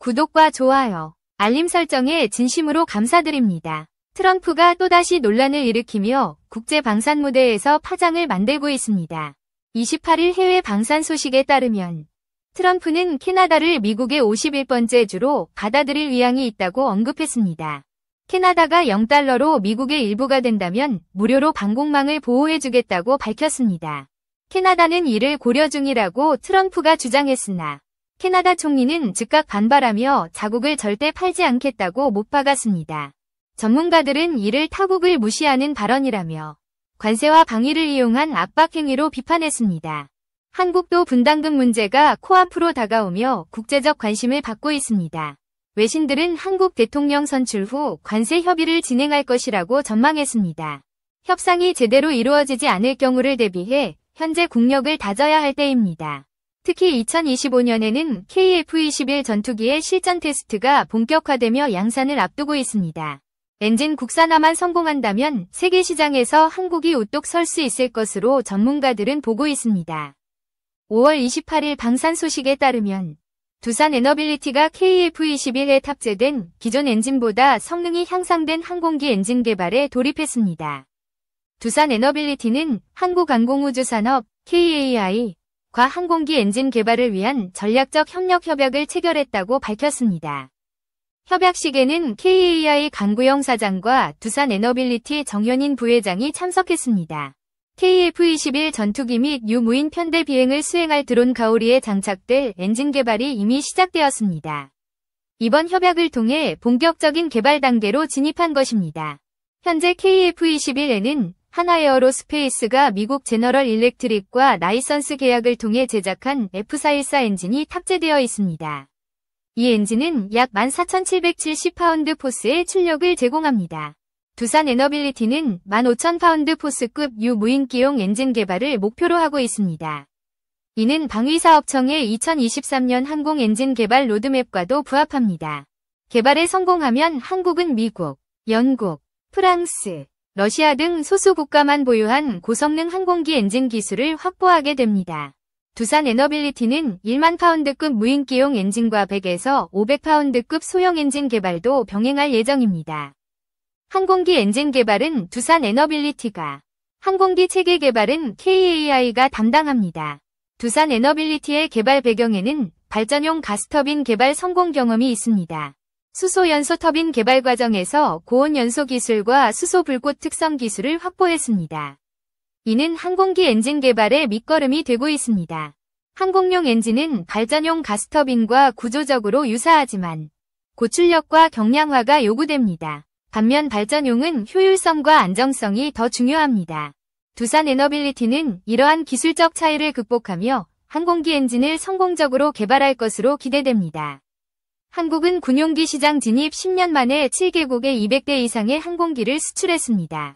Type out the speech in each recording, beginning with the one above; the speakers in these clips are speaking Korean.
구독과 좋아요, 알림 설정에 진심으로 감사드립니다. 트럼프가 또다시 논란을 일으키며 국제 방산 무대에서 파장을 만들고 있습니다. 28일 해외 방산 소식에 따르면 트럼프는 캐나다를 미국의 51번째 주로 받아들일 의향이 있다고 언급했습니다. 캐나다가 0달러로 미국의 일부가 된다면 무료로 방공망을 보호해주겠다고 밝혔습니다. 캐나다는 이를 고려 중이라고 트럼프가 주장했으나 캐나다 총리는 즉각 반발하며 자국을 절대 팔지 않겠다고 못 박았습니다. 전문가들은 이를 타국을 무시하는 발언이라며 관세와 방위를 이용한 압박 행위로 비판했습니다. 한국도 분담금 문제가 코앞으로 다가오며 국제적 관심을 받고 있습니다. 외신들은 한국 대통령 선출 후 관세 협의를 진행할 것이라고 전망했습니다. 협상이 제대로 이루어지지 않을 경우를 대비해 현재 국력을 다져야 할 때입니다. 특히 2025년에는 KF-21 전투기의 실전 테스트가 본격화되며 양산을 앞두고 있습니다. 엔진 국산화만 성공한다면 세계 시장에서 한국이 우뚝 설 수 있을 것으로 전문가들은 보고 있습니다. 5월 28일 방산 소식에 따르면 두산 에너빌리티가 KF-21에 탑재된 기존 엔진보다 성능이 향상된 항공기 엔진 개발에 돌입했습니다. 두산 에너빌리티는 한국항공우주산업 KAI 과 항공기 엔진 개발을 위한 전략적 협력을 체결했다고 밝혔습니다. 협약식에는 KAI 강구영 사장과 두산 에너빌리티 정현인 부회장이 참석했습니다. KF-21 전투기 및 유무인 편대 비행을 수행할 드론 가오리에 장착될 엔진 개발이 이미 시작되었습니다. 이번 협약을 통해 본격적인 개발 단계로 진입한 것입니다. 현재 KF-21에는 한화에어로스페이스가 미국 제너럴 일렉트릭과 라이선스 계약을 통해 제작한 F414 엔진이 탑재되어 있습니다. 이 엔진은 약 14,770파운드 포스의 출력을 제공합니다. 두산 에너빌리티는 15,000파운드 포스급 유무인기용 엔진 개발을 목표로 하고 있습니다. 이는 방위사업청의 2023년 항공 엔진 개발 로드맵과도 부합합니다. 개발에 성공하면 한국은 미국, 영국, 프랑스, 러시아 등 소수 국가만 보유한 고성능 항공기 엔진 기술을 확보하게 됩니다. 두산 에너빌리티는 1만 파운드급 무인기용 엔진과 100에서 500파운드급 소형 엔진 개발도 병행할 예정입니다. 항공기 엔진 개발은 두산 에너빌리티가, 항공기 체계 개발은 KAI가 담당합니다. 두산 에너빌리티의 개발 배경에는 발전용 가스터빈 개발 성공 경험이 있습니다. 수소 연소 터빈 개발 과정에서 고온 연소 기술과 수소 불꽃 특성 기술을 확보했습니다. 이는 항공기 엔진 개발의 밑거름이 되고 있습니다. 항공용 엔진은 발전용 가스터빈과 구조적으로 유사하지만 고출력과 경량화가 요구됩니다. 반면 발전용은 효율성과 안정성이 더 중요합니다. 두산 에너빌리티는 이러한 기술적 차이를 극복하며 항공기 엔진을 성공적으로 개발할 것으로 기대됩니다. 한국은 군용기 시장 진입 10년 만에 7개국에 200대 이상의 항공기를 수출했습니다.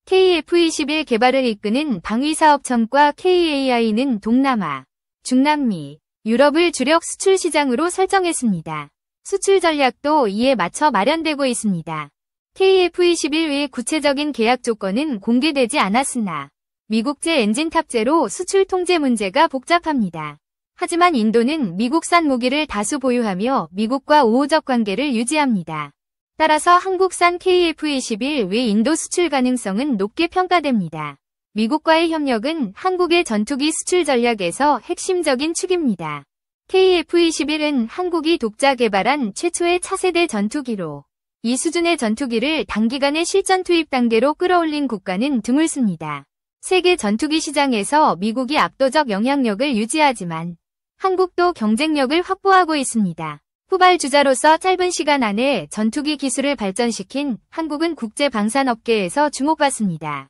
KF-21 개발을 이끄는 방위사업청과 KAI는 동남아, 중남미, 유럽을 주력 수출 시장으로 설정했습니다. 수출 전략도 이에 맞춰 마련되고 있습니다. KF-21의 구체적인 계약 조건은 공개되지 않았으나 미국제 엔진 탑재로 수출 통제 문제가 복잡합니다. 하지만 인도는 미국산 무기를 다수 보유하며 미국과 우호적 관계를 유지합니다. 따라서 한국산 KF-21 외 인도 수출 가능성은 높게 평가됩니다. 미국과의 협력은 한국의 전투기 수출 전략에서 핵심적인 축입니다. KF-21은 한국이 독자 개발한 최초의 차세대 전투기로 이 수준의 전투기를 단기간에 실전 투입 단계로 끌어올린 국가는 드물습니다. 세계 전투기 시장에서 미국이 압도적 영향력을 유지하지만 한국도 경쟁력을 확보하고 있습니다. 후발주자로서 짧은 시간 안에 전투기 기술을 발전시킨 한국은 국제 방산업계에서 주목받습니다.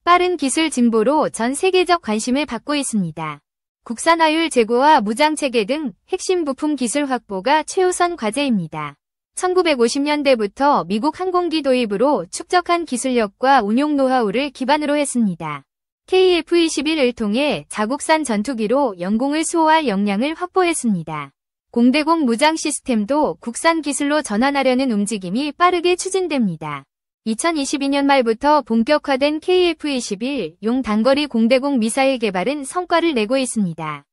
빠른 기술 진보로 전 세계적 관심을 받고 있습니다. 국산화율 제고와 무장체계 등 핵심 부품 기술 확보가 최우선 과제입니다. 1950년대부터 미국 항공기 도입으로 축적한 기술력과 운용 노하우를 기반으로 했습니다. KF-21을 통해 자국산 전투기로 영공을 수호할 역량을 확보했습니다. 공대공 무장 시스템도 국산 기술로 전환하려는 움직임이 빠르게 추진됩니다. 2022년 말부터 본격화된 KF-21용 단거리 공대공 미사일 개발은 성과를 내고 있습니다.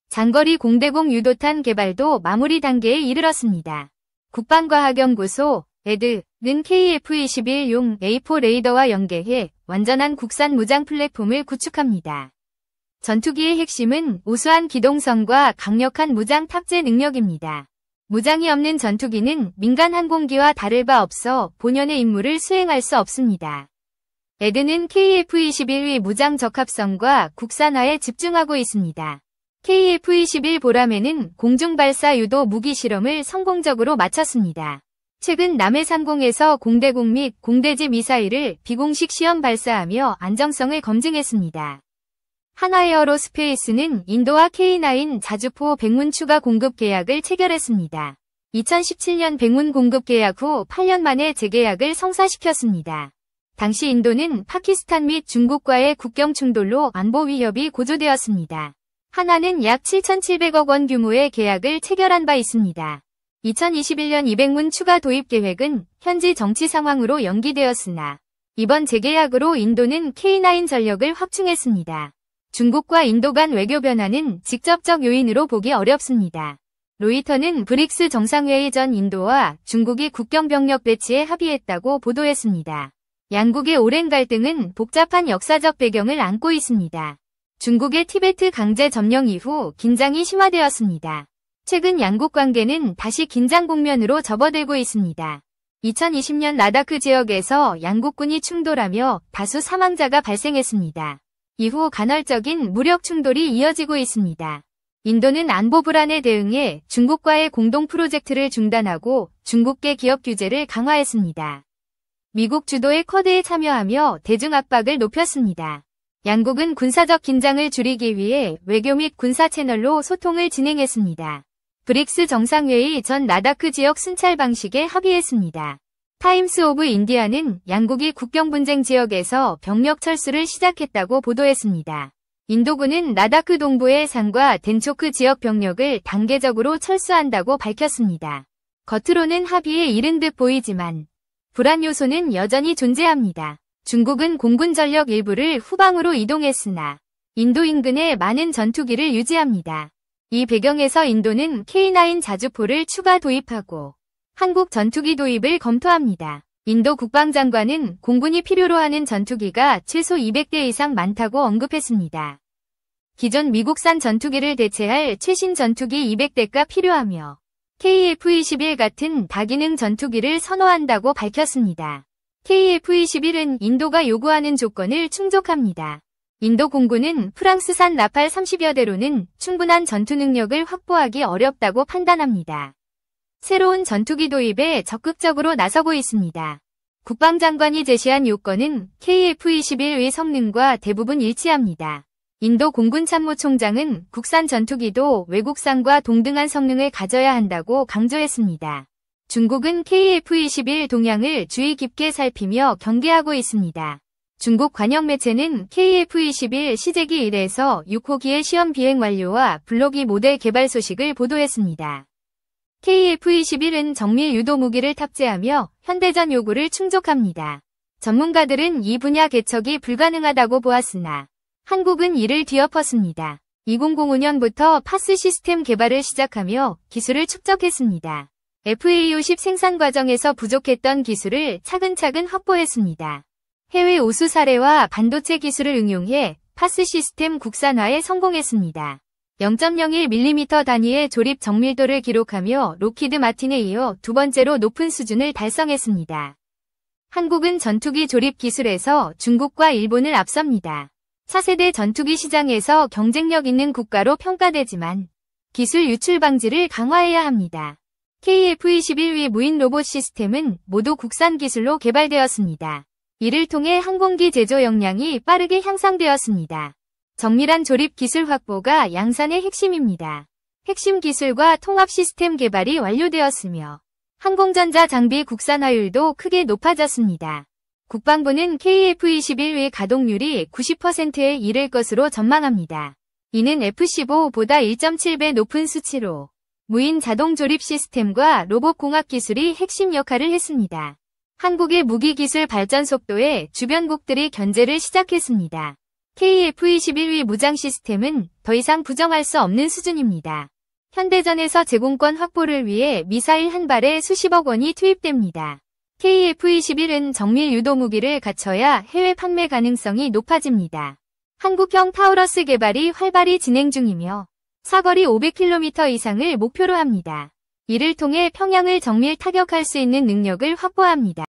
장거리 공대공 유도탄 개발도 마무리 단계에 이르렀습니다. 국방과학연구소 ED는 KF-21용 A4 레이더와 연계해 완전한 국산 무장 플랫폼을 구축합니다. 전투기의 핵심은 우수한 기동성과 강력한 무장 탑재 능력입니다. 무장이 없는 전투기는 민간 항공기와 다를 바 없어 본연의 임무를 수행할 수 없습니다. ED는 KF-21의 무장 적합성과 국산화에 집중하고 있습니다. KF-21 보람에는 공중발사 유도 무기 실험을 성공적으로 마쳤습니다. 최근 남해3공에서 공대공 및 공대지 미사일을 비공식 시험 발사하며 안정성을 검증했습니다. 한화에어로스페이스는 인도와 K9 자주포 백문 추가 공급 계약을 체결했습니다. 2017년 백문 공급 계약 후 8년 만에 재계약을 성사시켰습니다. 당시 인도는 파키스탄 및 중국과의 국경 충돌로 안보 위협이 고조되었습니다. 한화는 약 7,700억 원 규모의 계약을 체결한 바 있습니다. 2021년 200문 추가 도입 계획은 현지 정치 상황으로 연기되었으나 이번 재계약으로 인도는 K9 전력을 확충했습니다. 중국과 인도 간 외교 변화는 직접적 요인으로 보기 어렵습니다. 로이터는 브릭스 정상회의 전 인도와 중국이 국경 병력 배치에 합의했다고 보도했습니다. 양국의 오랜 갈등은 복잡한 역사적 배경을 안고 있습니다. 중국의 티베트 강제 점령 이후 긴장이 심화되었습니다. 최근 양국 관계는 다시 긴장 국면으로 접어들고 있습니다. 2020년 라다크 지역에서 양국군이 충돌하며 다수 사망자가 발생했습니다. 이후 간헐적인 무력 충돌이 이어지고 있습니다. 인도는 안보 불안에 대응해 중국과의 공동 프로젝트를 중단하고 중국계 기업 규제를 강화했습니다. 미국 주도의 쿼드에 참여하며 대중 압박을 높였습니다. 양국은 군사적 긴장을 줄이기 위해 외교 및 군사 채널로 소통을 진행했습니다. 브릭스 정상회의 전 라다크 지역 순찰 방식에 합의했습니다. 타임스 오브 인디아는 양국이 국경 분쟁 지역에서 병력 철수를 시작했다고 보도했습니다. 인도군은 라다크 동부의 산과 덴초크 지역 병력을 단계적으로 철수한다고 밝혔습니다. 겉으로는 합의에 이른 듯 보이지만 불안 요소는 여전히 존재합니다. 중국은 공군 전력 일부를 후방으로 이동했으나 인도 인근에 많은 전투기를 유지합니다. 이 배경에서 인도는 K9 자주포를 추가 도입하고 한국 전투기 도입을 검토합니다. 인도 국방장관은 공군이 필요로 하는 전투기가 최소 200대 이상 많다고 언급했습니다. 기존 미국산 전투기를 대체할 최신 전투기 200대가 필요하며 KF-21 같은 다기능 전투기를 선호한다고 밝혔습니다. KF-21은 인도가 요구하는 조건을 충족합니다. 인도 공군은 프랑스산 라팔 30여 대로는 충분한 전투 능력을 확보하기 어렵다고 판단합니다. 새로운 전투기 도입에 적극적으로 나서고 있습니다. 국방장관이 제시한 요건은 KF-21의 성능과 대부분 일치합니다. 인도 공군참모총장은 국산 전투기도 외국산과 동등한 성능을 가져야 한다고 강조했습니다. 중국은 KF-21 동향을 주의 깊게 살피며 경계하고 있습니다. 중국 관영 매체는 KF-21 시제기 1에서 6호기의 시험 비행 완료와 블록이 모델 개발 소식을 보도했습니다. KF-21은 정밀 유도 무기를 탑재하며 현대전 요구를 충족합니다. 전문가들은 이 분야 개척이 불가능하다고 보았으나 한국은 이를 뒤엎었습니다. 2005년부터 파스 시스템 개발을 시작하며 기술을 축적했습니다. FA-50 생산 과정에서 부족했던 기술을 차근차근 확보했습니다. 해외 우수 사례와 반도체 기술을 응용해 파스 시스템 국산화에 성공했습니다. 0.01mm 단위의 조립 정밀도를 기록하며 록히드 마틴에 이어 두 번째로 높은 수준을 달성했습니다. 한국은 전투기 조립 기술에서 중국과 일본을 앞섭니다. 차세대 전투기 시장에서 경쟁력 있는 국가로 평가되지만 기술 유출 방지를 강화해야 합니다. KF-21위 무인 로봇 시스템은 모두 국산 기술로 개발되었습니다. 이를 통해 항공기 제조 역량이 빠르게 향상되었습니다. 정밀한 조립 기술 확보가 양산의 핵심입니다. 핵심 기술과 통합 시스템 개발이 완료되었으며 항공전자 장비 국산화율도 크게 높아졌습니다. 국방부는 KF-21의 가동률이 90%에 이를 것으로 전망합니다. 이는 F-15보다 1.7배 높은 수치로 무인 자동 조립 시스템과 로봇 공학 기술이 핵심 역할을 했습니다. 한국의 무기 기술 발전 속도에 주변국들이 견제를 시작했습니다. KF-21위 무장 시스템은 더 이상 부정할 수 없는 수준입니다. 현대전에서 제공권 확보를 위해 미사일 한 발에 수십억 원이 투입됩니다. KF-21은 정밀 유도 무기를 갖춰야 해외 판매 가능성이 높아집니다. 한국형 타우러스 개발이 활발히 진행 중이며 사거리 500km 이상을 목표로 합니다. 이를 통해 평양을 정밀 타격할 수 있는 능력을 확보합니다.